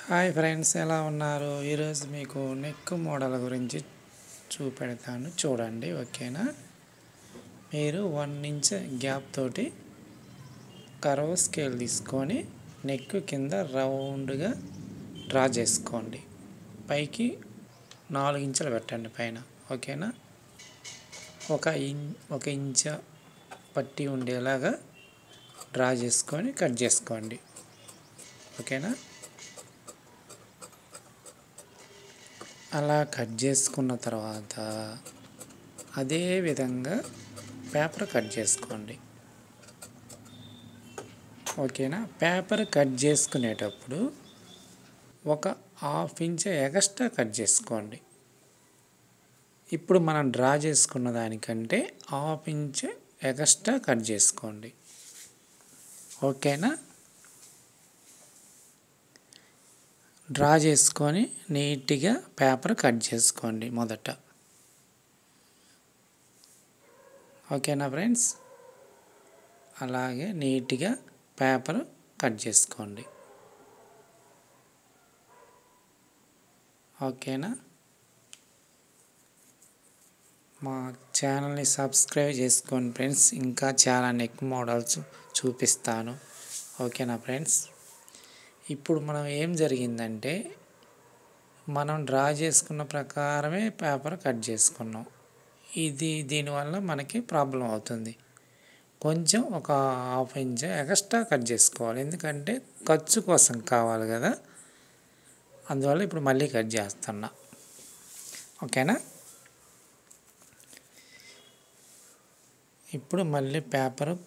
Hi friends, ఎలా ఉన్నారు? ఈరోజు మీకు నెక్ మోడల్ గురించి చూపెడతాను, చూడండి. ఓకేనా? మీరు 1 ఇంచ్ గ్యాప్ తోటి కర్వ్ స్కేల్ తీసుకొని నెక్ కింద రౌండ్గా డ్రా చేసుకోండి. పైకి 4 ఇంచులు పెట్టండి పైన. ఓకేనా? ఒక ఇంచ్ పట్టి ఉండేలాగా డ్రా చేసుకొని కట్ చేసుకోండి. ఓకేనా? అలా కట్ చేసుకున్న తర్వాత అదే విధంగా పేపర్ కట్ చేసుకోండి. ఓకేనా? పేపర్ కట్ చేసుకునేటప్పుడు ఒక 1/2 ఇంచ్ ఎక్స్ట్రా కట్ చేసుకోండి. ఇప్పుడు మనం డ్రా చేసుకున్న దానికంటే 1/2 ఇంచ్ ఎక్స్ట్రా కట్ చేసుకోండి. ఓకేనా? డ్రా చేసుకొని నీట్గా పేపర్ కట్ చేసుకోండి మొదట. ఓకేనా ఫ్రెండ్స్? అలాగే నీట్గా పేపర్ కట్ చేసుకోండి. ఓకేనా? మా ఛానల్ని సబ్స్క్రైబ్ చేసుకోండి ఫ్రెండ్స్. ఇంకా చాలా నెక్ మోడల్స్ చూపిస్తాను. ఓకేనా ఫ్రెండ్స్? ఇప్పుడు మనం ఏం జరిగిందంటే, మనం డ్రా చేసుకున్న ప్రకారమే పేపర్ కట్ చేసుకున్నాం. దీనివల్ల మనకి ప్రాబ్లం అవుతుంది. కొంచెం ఒక 1/2 ఇంచ్ ఎక్స్ట్రా కట్ చేసుకోవాలి. ఎందుకంటే ఖర్చు కోసం కావాలి కదా, అందువల్ల ఇప్పుడు మళ్ళీ కట్ చేస్తున్నా. ఓకేనా? ఇప్పుడు మళ్ళీ పేపరు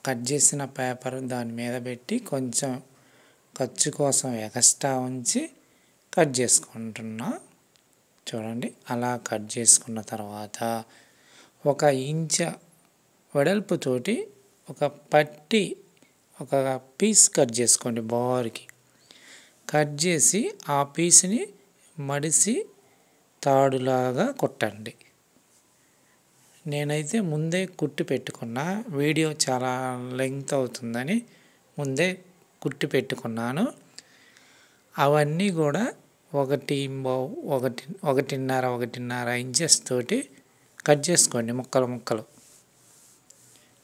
కట్ చేసిన పేపర్ దాని మీద పెట్టి కొంచెం ఖర్చు కోసం ఎక్స్ట్రా ఉంచి కట్ చేసుకుంటున్నా. చూడండి, అలా కట్ చేసుకున్న తర్వాత 1 ఇంచ్ వెడల్పుతోటి ఒక పట్టి, ఒక పీస్ కట్ చేసుకోండి. బార్కి కట్ చేసి ఆ పీస్ని మడిసి తాడులాగా కుట్టండి. నేనైతే ముందే కుట్టి పెట్టుకున్నా, వీడియో చాలా లెంగ్త్ అవుతుందని ముందే కుట్టి పెట్టుకున్నాను. అవన్నీ కూడా 1.5 ఇంచెస్ తోటి కట్ చేసుకోండి ముక్కలు.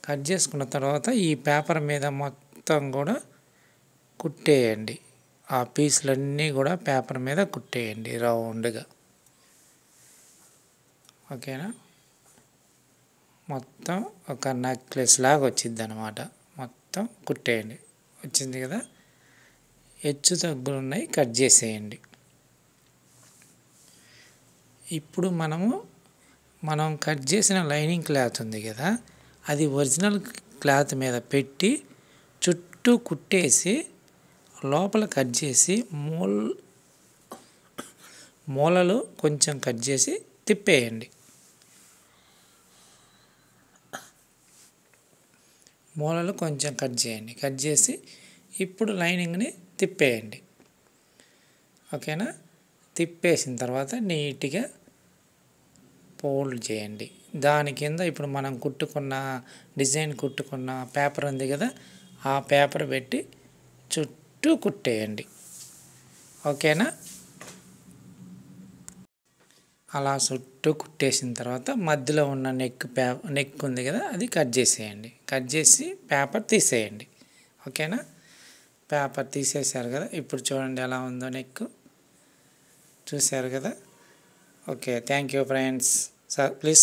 కట్ చేసుకున్న తర్వాత ఈ పేపర్ మీద మొత్తం కూడా కుట్టేయండి. ఆ పీసులన్నీ కూడా పేపర్ మీద కుట్టేయండి రౌండ్గా. ఓకేనా? మొత్తం ఒక నెక్లెస్ లాగా వచ్చింది అన్నమాట. మొత్తం కుట్టేయండి. వచ్చింది కదా? హెచ్చు తగ్గులు ఉన్నాయి, కట్ చేసేయండి. ఇప్పుడు మనం కట్ చేసిన లైనింగ్ క్లాత్ ఉంది కదా, అది ఒరిజినల్ క్లాత్ మీద పెట్టి చుట్టూ కుట్టేసి లోపల కట్ చేసి మూలలు కొంచెం కట్ చేసి తిప్పేయండి. మూలలు కొంచెం కట్ చేయండి. కట్ చేసి ఇప్పుడు లైనింగ్ని తిప్పేయండి. ఓకేనా? తిప్పేసిన తర్వాత నీట్గా ఫోల్డ్ చేయండి. దాని కింద ఇప్పుడు మనం డిజైన్ కుట్టుకున్న పేపర్ ఉంది కదా, ఆ పేపర్ పెట్టి చుట్టూ కుట్టేయండి. ఓకేనా? అలా చుట్టూ కుట్టేసిన తర్వాత మధ్యలో ఉన్న నెక్ ఉంది కదా, అది కట్ చేసేయండి. కట్ చేసి పేపర్ తీసేయండి. ఓకేనా? పేపర్ తీసేశారు కదా, ఇప్పుడు చూడండి ఎలా ఉందో నెక్. చూశారు కదా? Okay, thank you friends. Please